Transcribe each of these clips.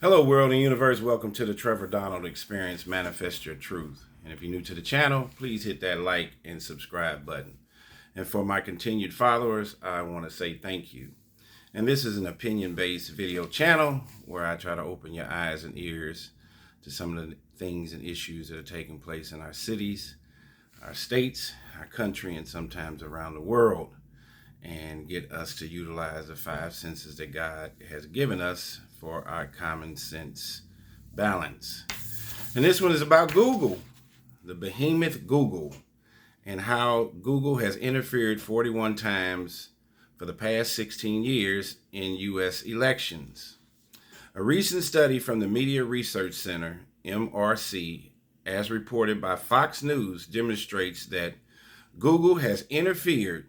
Hello, world and universe. Welcome to the Trevor Donald Experience. Manifest your truth. And if you're new to the channel, please hit that like and subscribe button. And for my continued followers, I want to say thank you. And this is an opinion-based video channel where I try to open your eyes and ears to some of the things and issues that are taking place in our cities, our states, our country, and sometimes around the world, and get us to utilize the five senses that God has given us for our common sense balance. And this one is about Google, the behemoth Google, and how Google has interfered 41 times for the past 16 years in U.S. elections. A recent study from the Media Research Center, MRC, as reported by Fox News, demonstrates that Google has interfered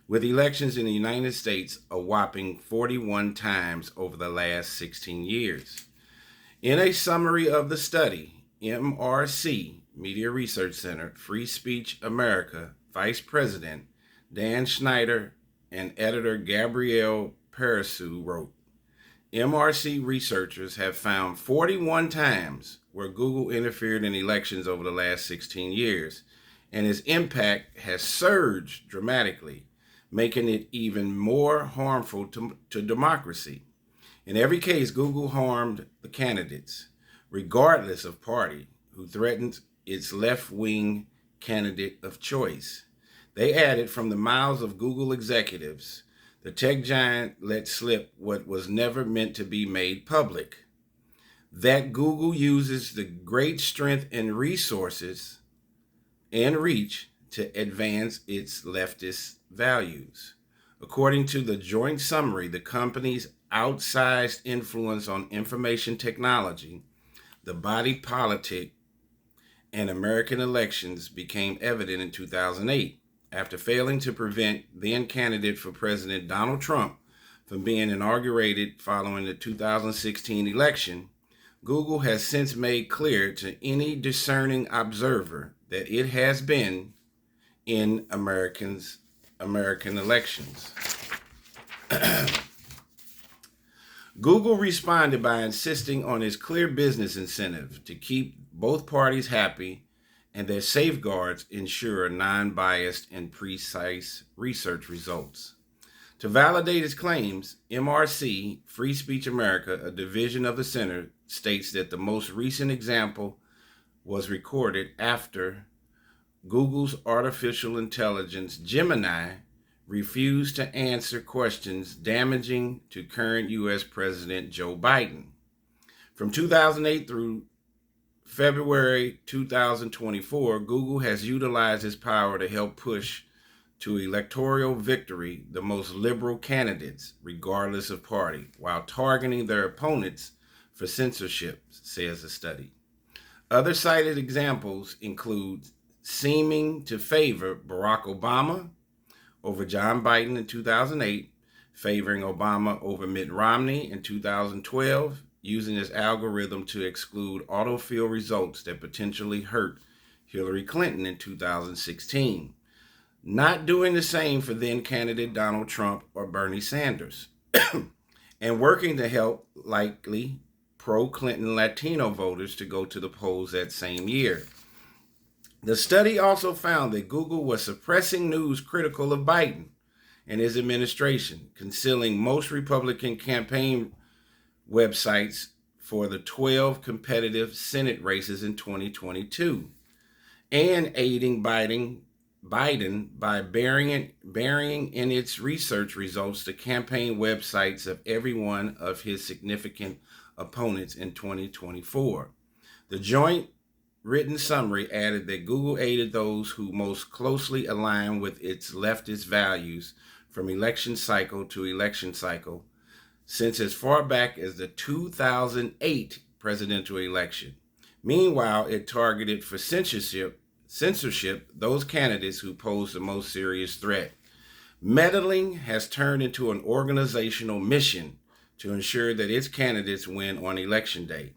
with elections in the United States a whopping 41 times over the last 16 years. In a summary of the study, MRC, Media Research Center, Free Speech America, Vice President Dan Schneider and editor Gabrielle Peresu wrote, MRC researchers have found 41 times where Google interfered in elections over the last 16 years, and its impact has surged dramatically, making it even more harmful to democracy. In every case, Google harmed the candidates, regardless of party, who threatened its left-wing candidate of choice. They added, from the mouths of Google executives, the tech giant let slip what was never meant to be made public: that Google uses the great strength and resources and reach to advance its leftist values. According to the joint summary, the company's outsized influence on information technology, the body politic, and American elections became evident in 2008 after failing to prevent then candidate for president Donald Trump from being inaugurated following the 2016 election. Google has since made clear to any discerning observer that it has been in American elections. Google responded by insisting on its clear business incentive to keep both parties happy, and their safeguards ensure non-biased and precise research results. To validate its claims, MRC, Free Speech America, a division of the center, states that the most recent example was recorded after Google's artificial intelligence Gemini refused to answer questions damaging to current U.S. President Joe Biden. From 2008 through February 2024, Google has utilized its power to help push to electoral victory the most liberal candidates, regardless of party, while targeting their opponents for censorship, says the study. Other cited examples include seeming to favor Barack Obama over John Biden in 2008, favoring Obama over Mitt Romney in 2012, using its algorithm to exclude autofill results that potentially hurt Hillary Clinton in 2016, not doing the same for then candidate Donald Trump or Bernie Sanders, and working to help likely pro-Clinton Latino voters to go to the polls that same year. The study also found that Google was suppressing news critical of Biden and his administration, concealing most Republican campaign websites for the 12 competitive Senate races in 2022, and aiding Biden by burying in its research results the campaign websites of every one of his significant opponents in 2024. The joint written summary added that Google aided those who most closely align with its leftist values from election cycle to election cycle since as far back as the 2008 presidential election. Meanwhile, it targeted for censorship those candidates who pose the most serious threat. Meddling has turned into an organizational mission to ensure that its candidates win on election day.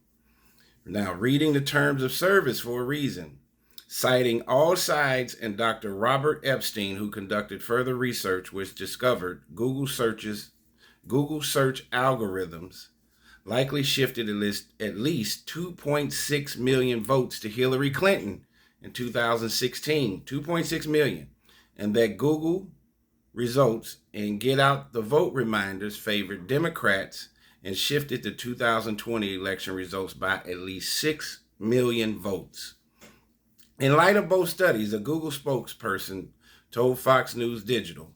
Now, reading the terms of service for a reason, citing all sides and Dr. Robert Epstein, who conducted further research which discovered Google search algorithms likely shifted at least 2.6 million votes to Hillary Clinton in 2016, 2.6 million, and that Google results and get out the vote reminders favored Democrats and shifted the 2020 election results by at least 6 million votes. In light of both studies, a Google spokesperson told Fox News Digital,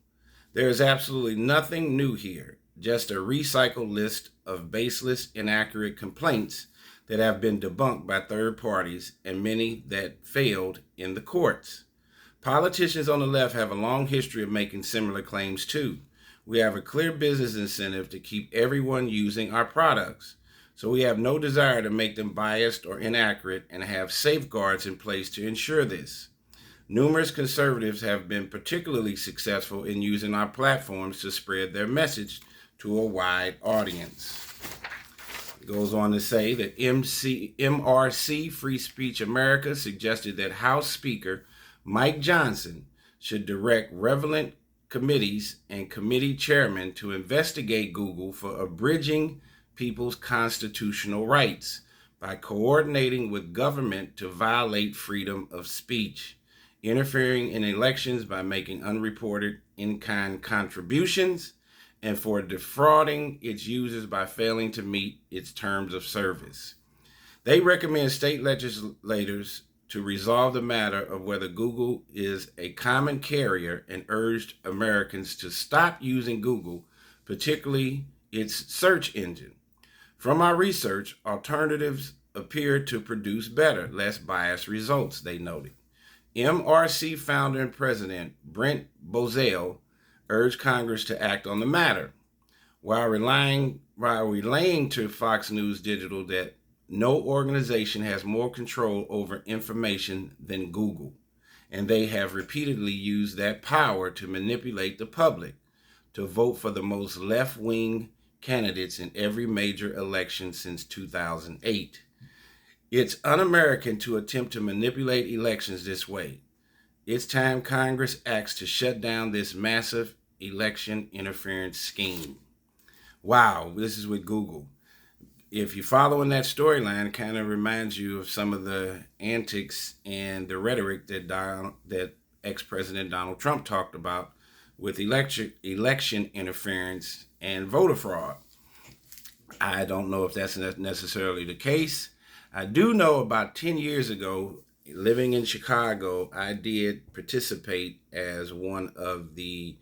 "There is absolutely nothing new here, just a recycled list of baseless, inaccurate complaints that have been debunked by third parties and many that failed in the courts. Politicians on the left have a long history of making similar claims too. We have a clear business incentive to keep everyone using our products. So we have no desire to make them biased or inaccurate and have safeguards in place to ensure this. Numerous conservatives have been particularly successful in using our platforms to spread their message to a wide audience." It goes on to say that MRC Free Speech America suggested that House Speaker Mike Johnson should direct relevant committees and committee chairmen to investigate Google for abridging people's constitutional rights by coordinating with government to violate freedom of speech, interfering in elections by making unreported in-kind contributions, and for defrauding its users by failing to meet its terms of service. They recommend state legislators to resolve the matter of whether Google is a common carrier and urged Americans to stop using Google, particularly its search engine. From our research, alternatives appear to produce better, less biased results, they noted. MRC founder and president Brent Bozell urged Congress to act on the matter, while relaying to Fox News Digital that no organization has more control over information than Google, and they have repeatedly used that power to manipulate the public to vote for the most left-wing candidates in every major election since 2008. It's un-American to attempt to manipulate elections this way. It's time Congress acts to shut down this massive election interference scheme. Wow, this is with Google. If you're following that storyline, it kind of reminds you of some of the antics and the rhetoric that ex-President Donald Trump talked about with election interference and voter fraud. I don't know if that's necessarily the case. I do know about 10 years ago, living in Chicago, I did participate as one of the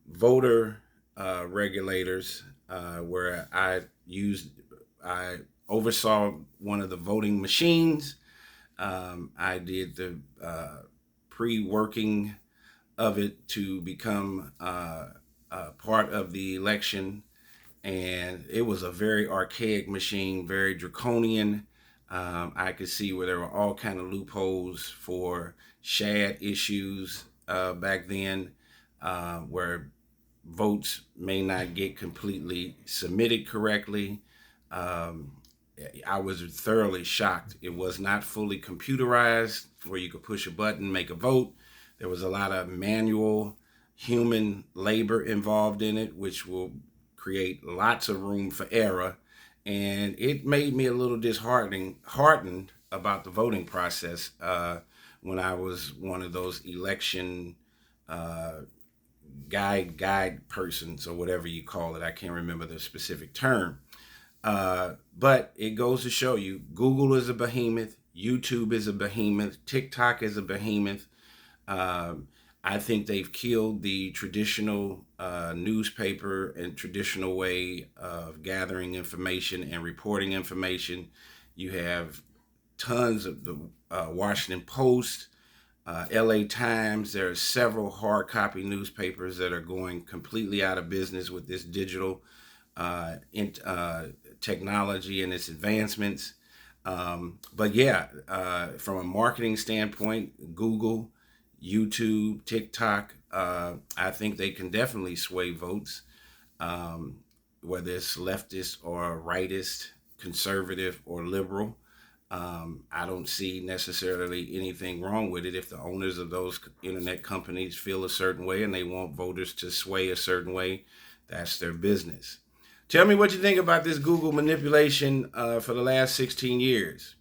voter regulators where I oversaw one of the voting machines. I did the pre-working of it to become part of the election, and it was a very archaic machine, very draconian. I could see where there were all kind of loopholes for shad issues back then, where votes may not get completely submitted correctly. I was thoroughly shocked. It was not fully computerized where you could push a button, make a vote. There was a lot of manual human labor involved in it, which will create lots of room for error. And it made me a little disheartened about the voting process when I was one of those election guide persons, or whatever you call it. I can't remember the specific term. But it goes to show you, Google is a behemoth, YouTube is a behemoth, TikTok is a behemoth. I think they've killed the traditional newspaper and traditional way of gathering information and reporting information. You have tons of the Washington Post, LA Times. There are several hard copy newspapers that are going completely out of business with this digital technology and its advancements. But yeah, from a marketing standpoint, Google, YouTube, TikTok, I think they can definitely sway votes, whether it's leftist or rightist, conservative or liberal. I don't see necessarily anything wrong with it if the owners of those internet companies feel a certain way and they want voters to sway a certain way. That's their business. Tell me what you think about this Google manipulation for the last 16 years.